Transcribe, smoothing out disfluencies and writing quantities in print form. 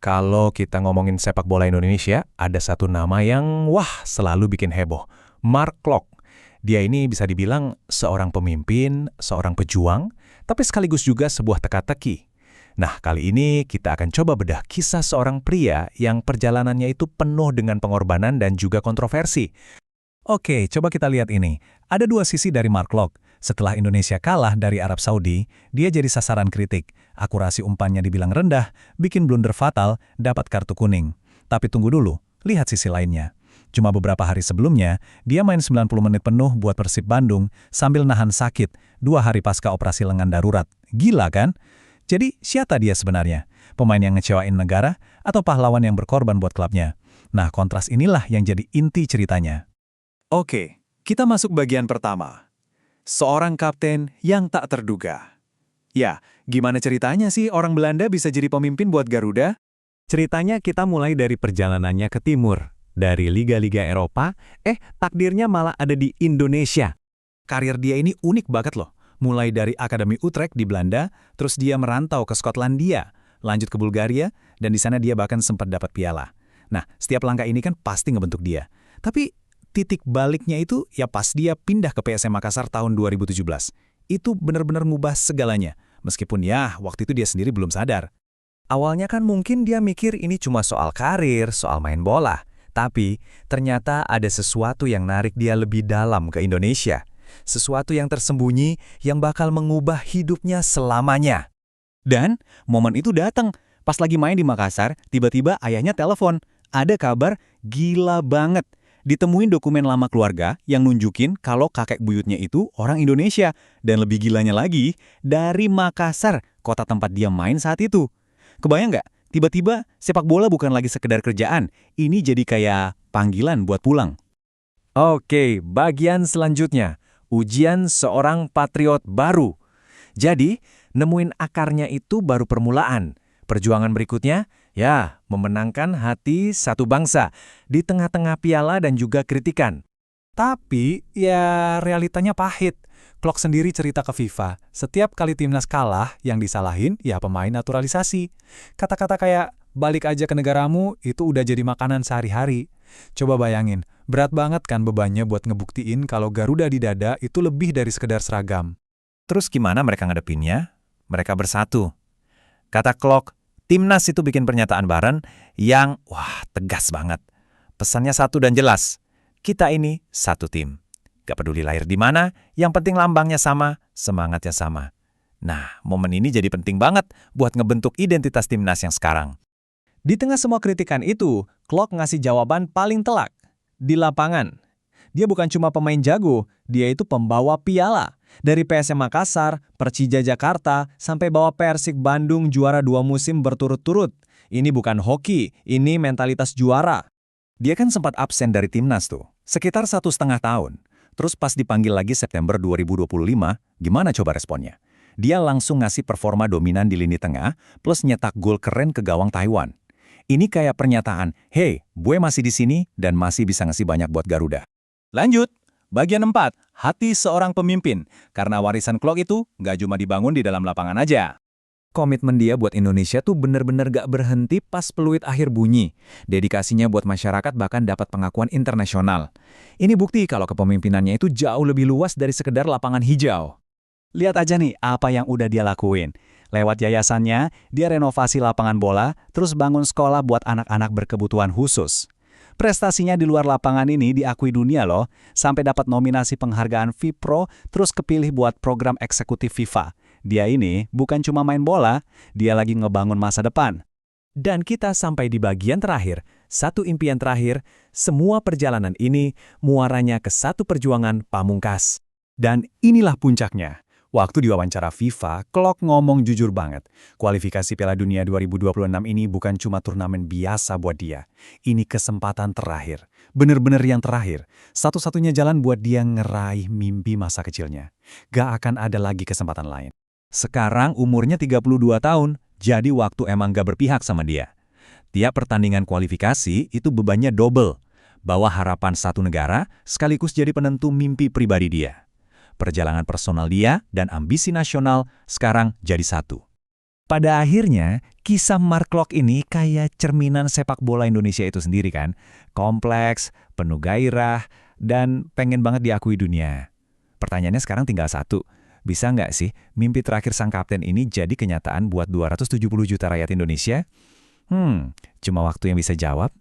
Kalau kita ngomongin sepak bola Indonesia, ada satu nama yang selalu bikin heboh. Mark Klok. Dia ini bisa dibilang seorang pemimpin, seorang pejuang, tapi sekaligus juga sebuah teka-teki. Nah, kali ini kita akan coba bedah kisah seorang pria yang perjalanannya itu penuh dengan pengorbanan dan juga kontroversi. Oke, coba kita lihat ini. Ada dua sisi dari Mark Klok. Setelah Indonesia kalah dari Arab Saudi, dia jadi sasaran kritik. Akurasi umpannya dibilang rendah, bikin blunder fatal, dapat kartu kuning. Tapi tunggu dulu, lihat sisi lainnya. Cuma beberapa hari sebelumnya, dia main 90 menit penuh buat Persib Bandung sambil nahan sakit 2 hari pasca operasi lengan darurat. Gila kan? Jadi, siapa dia sebenarnya? Pemain yang ngecewain negara atau pahlawan yang berkorban buat klubnya? Nah, kontras inilah yang jadi inti ceritanya. Oke, kita masuk bagian pertama. Seorang kapten yang tak terduga. Ya, gimana ceritanya sih orang Belanda bisa jadi pemimpin buat Garuda? Ceritanya kita mulai dari perjalanannya ke timur. Dari liga-liga Eropa, takdirnya malah ada di Indonesia. Karir dia ini unik banget loh. Mulai dari Akademi Utrecht di Belanda, terus dia merantau ke Skotlandia, lanjut ke Bulgaria, dan di sana dia bahkan sempat dapat piala. Nah, setiap langkah ini kan pasti ngebentuk dia. Tapi titik baliknya itu ya pas dia pindah ke PSM Makassar tahun 2017. Itu benar-benar ngubah segalanya. Meskipun ya waktu itu dia sendiri belum sadar. Awalnya kan mungkin dia mikir ini cuma soal karir, soal main bola. Tapi ternyata ada sesuatu yang narik dia lebih dalam ke Indonesia. Sesuatu yang tersembunyi yang bakal mengubah hidupnya selamanya. Dan momen itu datang. Pas lagi main di Makassar, tiba-tiba ayahnya telepon. Ada kabar gila banget. Ditemuin dokumen lama keluarga yang nunjukin kalau kakek buyutnya itu orang Indonesia. Dan lebih gilanya lagi, dari Makassar, kota tempat dia main saat itu. Kebayang nggak? Tiba-tiba sepak bola bukan lagi sekedar kerjaan. Ini jadi kayak panggilan buat pulang. Oke, bagian selanjutnya. Ujian seorang patriot baru. Jadi, nemuin akarnya itu baru permulaan. Perjuangan berikutnya, ya, memenangkan hati satu bangsa di tengah-tengah piala dan juga kritikan. Tapi, ya realitanya pahit. Klok sendiri cerita ke FIFA, setiap kali timnas kalah, yang disalahin, ya pemain naturalisasi. Kata-kata kayak, balik aja ke negaramu, itu udah jadi makanan sehari-hari. Coba bayangin, berat banget kan bebannya buat ngebuktiin kalau Garuda di dada itu lebih dari sekedar seragam. Terus gimana mereka ngadepinnya? Mereka bersatu. Kata Klok, timnas itu bikin pernyataan bareng yang, tegas banget. Pesannya satu dan jelas. Kita ini satu tim. Gak peduli lahir di mana, yang penting lambangnya sama, semangatnya sama. Nah, momen ini jadi penting banget buat ngebentuk identitas timnas yang sekarang. Di tengah semua kritikan itu, Klok ngasih jawaban paling telak. Di lapangan. Dia bukan cuma pemain jago, dia itu pembawa piala. Dari PSM Makassar, Persija Jakarta, sampai bawa Persik Bandung juara 2 musim berturut-turut. Ini bukan hoki, ini mentalitas juara. Dia kan sempat absen dari timnas tuh, sekitar 1,5 tahun. Terus pas dipanggil lagi September 2025, gimana coba responnya? Dia langsung ngasih performa dominan di lini tengah, plus nyetak gol keren ke gawang Taiwan. Ini kayak pernyataan, hey, gue masih di sini dan masih bisa ngasih banyak buat Garuda. Lanjut, bagian 4, hati seorang pemimpin. Karena warisan Klok itu nggak cuma dibangun di dalam lapangan aja. Komitmen dia buat Indonesia tuh bener-bener gak berhenti pas peluit akhir bunyi. Dedikasinya buat masyarakat bahkan dapat pengakuan internasional. Ini bukti kalau kepemimpinannya itu jauh lebih luas dari sekedar lapangan hijau. Lihat aja nih apa yang udah dia lakuin. Lewat yayasannya, dia renovasi lapangan bola, terus bangun sekolah buat anak-anak berkebutuhan khusus. Prestasinya di luar lapangan ini diakui dunia loh, sampai dapat nominasi penghargaan FIPRO, terus kepilih buat program eksekutif FIFA. Dia ini bukan cuma main bola, dia lagi ngebangun masa depan. Dan kita sampai di bagian terakhir, satu impian terakhir, semua perjalanan ini muaranya ke satu perjuangan pamungkas. Dan inilah puncaknya. Waktu diwawancara FIFA, Klok ngomong jujur banget. Kualifikasi Piala Dunia 2026 ini bukan cuma turnamen biasa buat dia. Ini kesempatan terakhir. Bener-bener yang terakhir. Satu-satunya jalan buat dia ngeraih mimpi masa kecilnya. Gak akan ada lagi kesempatan lain. Sekarang umurnya 32 tahun, jadi waktu emang gak berpihak sama dia. Tiap pertandingan kualifikasi itu bebannya double. Bawa harapan satu negara sekaligus jadi penentu mimpi pribadi dia. Perjalanan personal dia dan ambisi nasional sekarang jadi satu. Pada akhirnya, kisah Mark Klok ini kayak cerminan sepak bola Indonesia itu sendiri kan. Kompleks, penuh gairah, dan pengen banget diakui dunia. Pertanyaannya sekarang tinggal satu. Bisa nggak sih mimpi terakhir sang kapten ini jadi kenyataan buat 270 juta rakyat Indonesia? Cuma waktu yang bisa jawab.